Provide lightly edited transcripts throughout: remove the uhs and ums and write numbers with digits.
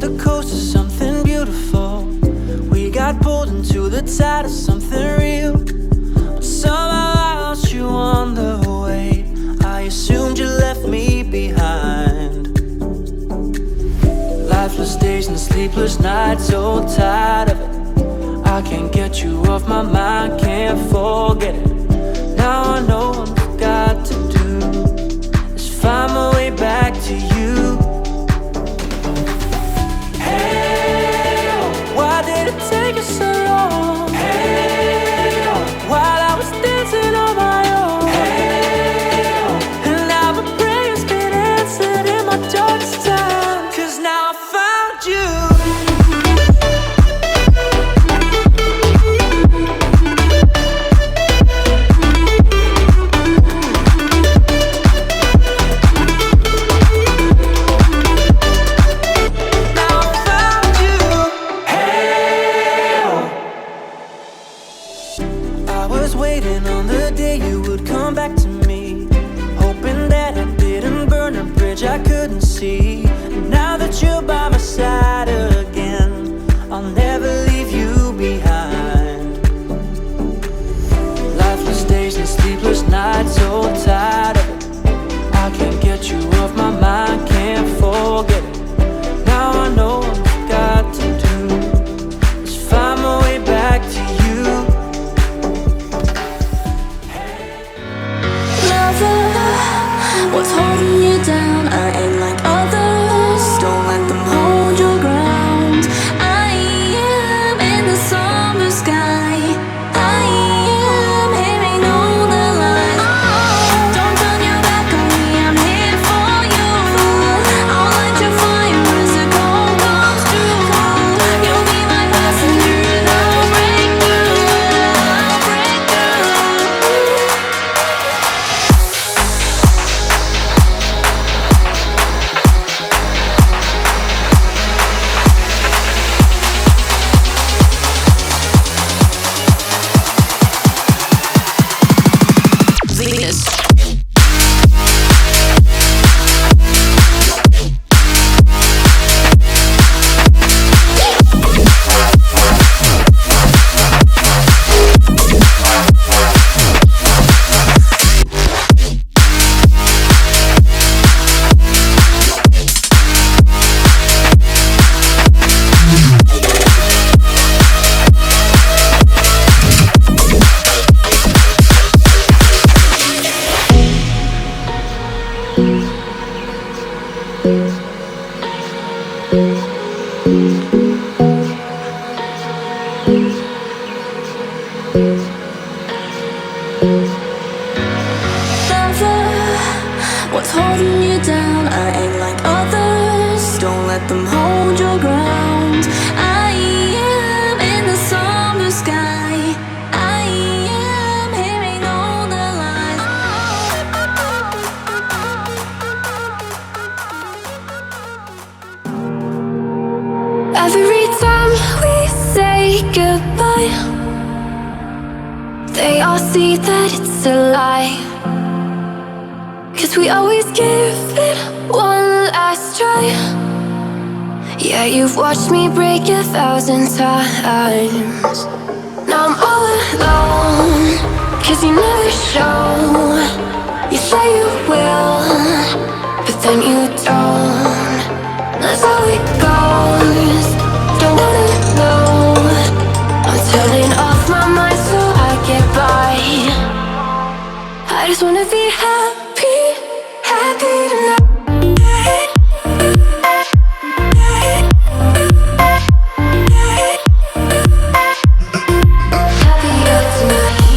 the coast of something beautiful. We got pulled into the tide of something real, but somehow I lost you on the way. I assumed you left me behind. Lifeless days and sleepless nights, so tired of it. I can't get you off my mind, can't forget it. Now I know what I've got to do is find my way back to you. Hey, why did it take us so long? Hey, while I was dancing on my own. Hey, and now my prayers been answered in my darkest time, 'cause now I found you. Waiting on the day you would come back to me, hoping that I didn't burn a bridge I couldn't see. And now that you're by my side again, I'll never leave you behind. Lifeless days and sleepless nights, so tired of it. I can't get you off my mind, can't forget it. Now I know what I've got to do is find my way back to you. What's holding you down? I ain't like others. Don't let them hold your ground. I am in the summer sky. I am hearing all the lies. Don't turn your back on me, I'm here for you. I'll light your fire as the cold comes through. You'll be my passenger and I'll break through. I'll break through. What's holding you down? I ain't like others. Don't let them hold your ground. I am in the summer sky. I am hearing all the lies. Every time we say goodbye, they all see that it's a lie. 'Cause we always give it one last try. Yeah, you've watched me break 1,000 times. Now I'm all alone, 'cause you never show. You say you will, but then you don't. That's how it goes. Don't wanna know. I'm turning off my mind so I get by. I just wanna be happy, happy tonight. Happier tonight.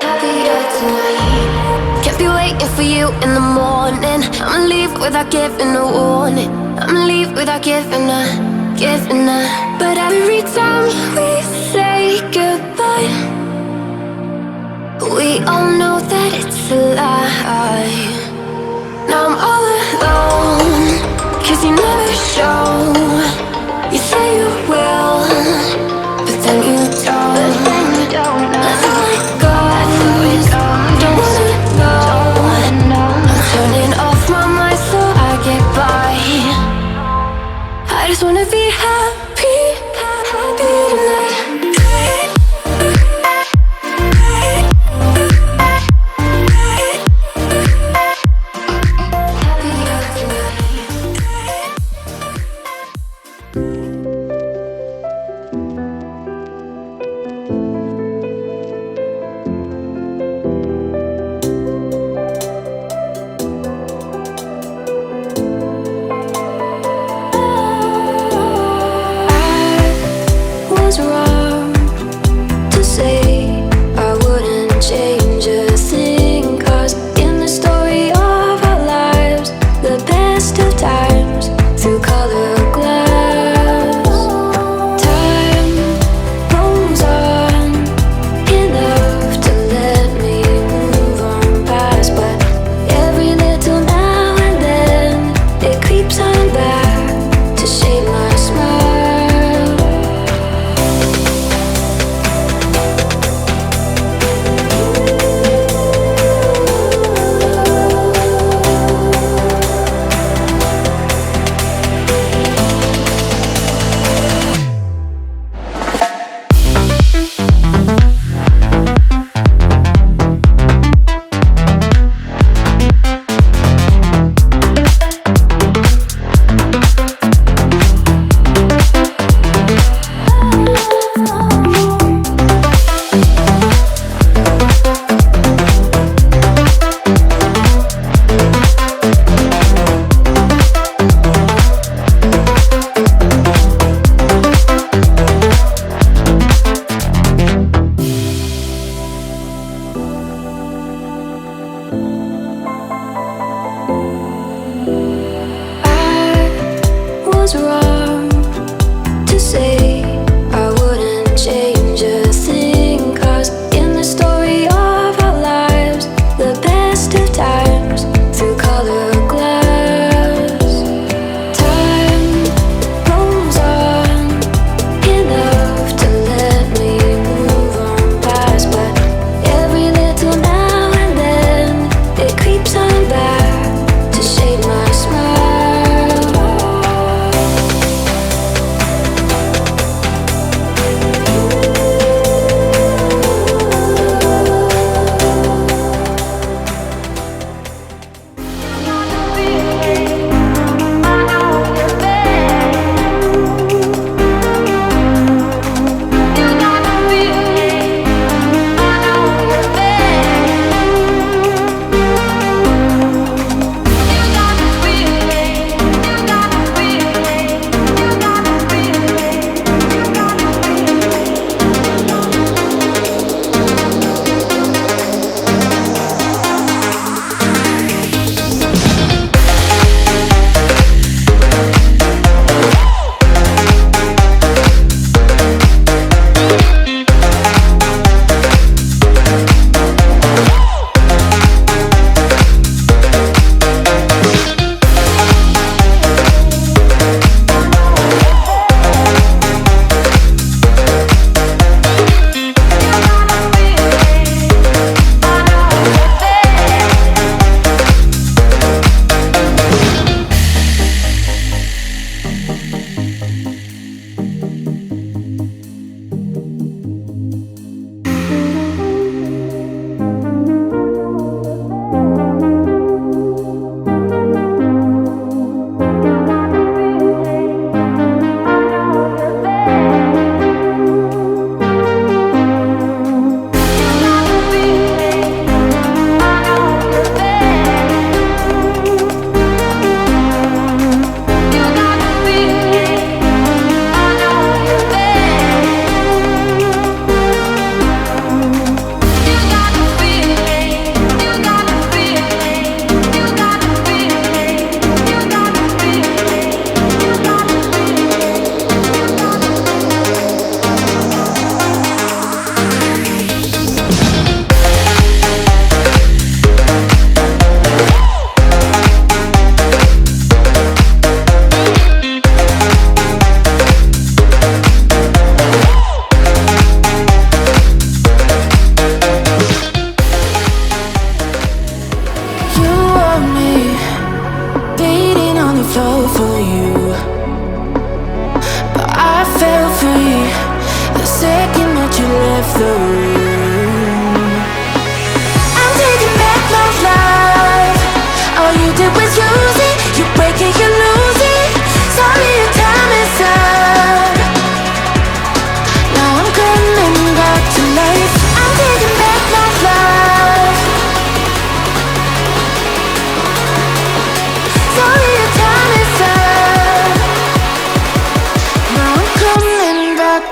Happier tonight. Can't be waiting for you in the morning. I'ma leave without giving a warning. I'ma leave without giving a. But every time we say goodbye, we all know that it's a lie. Now I'm all alone, 'cause you never show. You say you will, but then you don't. That's how it goes. Don't just wanna be happy, happy tonight.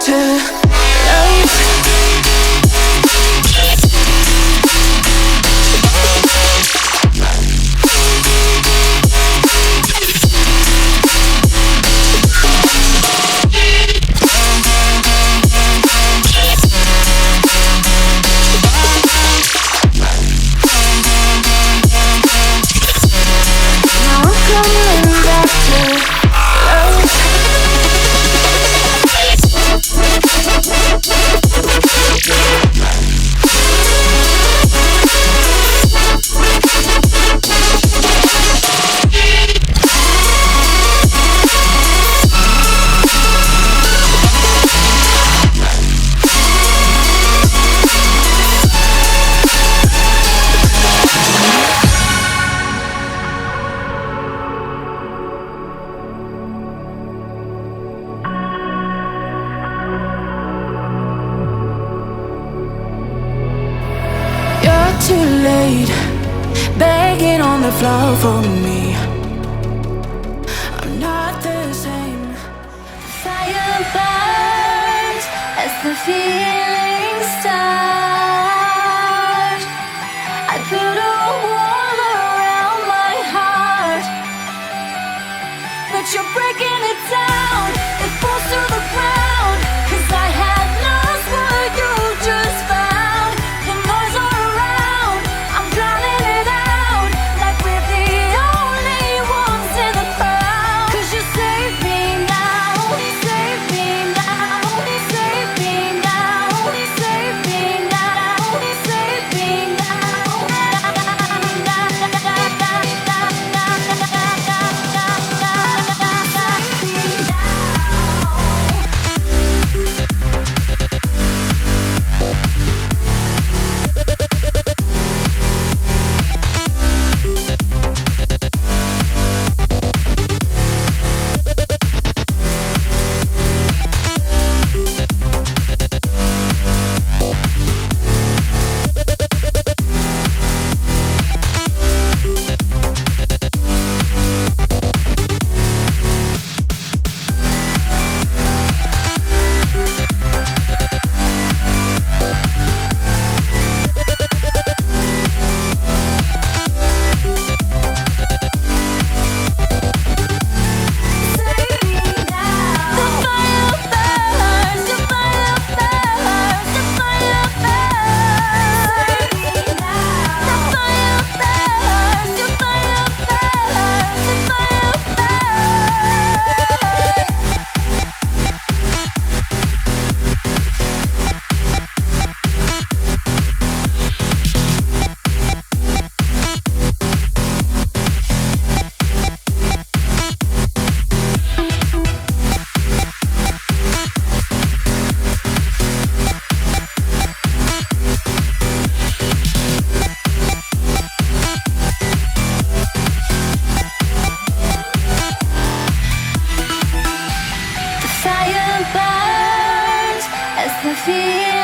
to love. Too late, begging on the floor for me. I'm not the same. Fire burns as the feelings start. I built a wall around my heart, but you're breaking it down. It falls to the ground, 'cause I had lost what you just found. The noise all around, I'm drowning it out, like we're the only ones in the crowd. 'Cause you save me now, save me now, save me now, save me now, save me now. The fire burns as the fear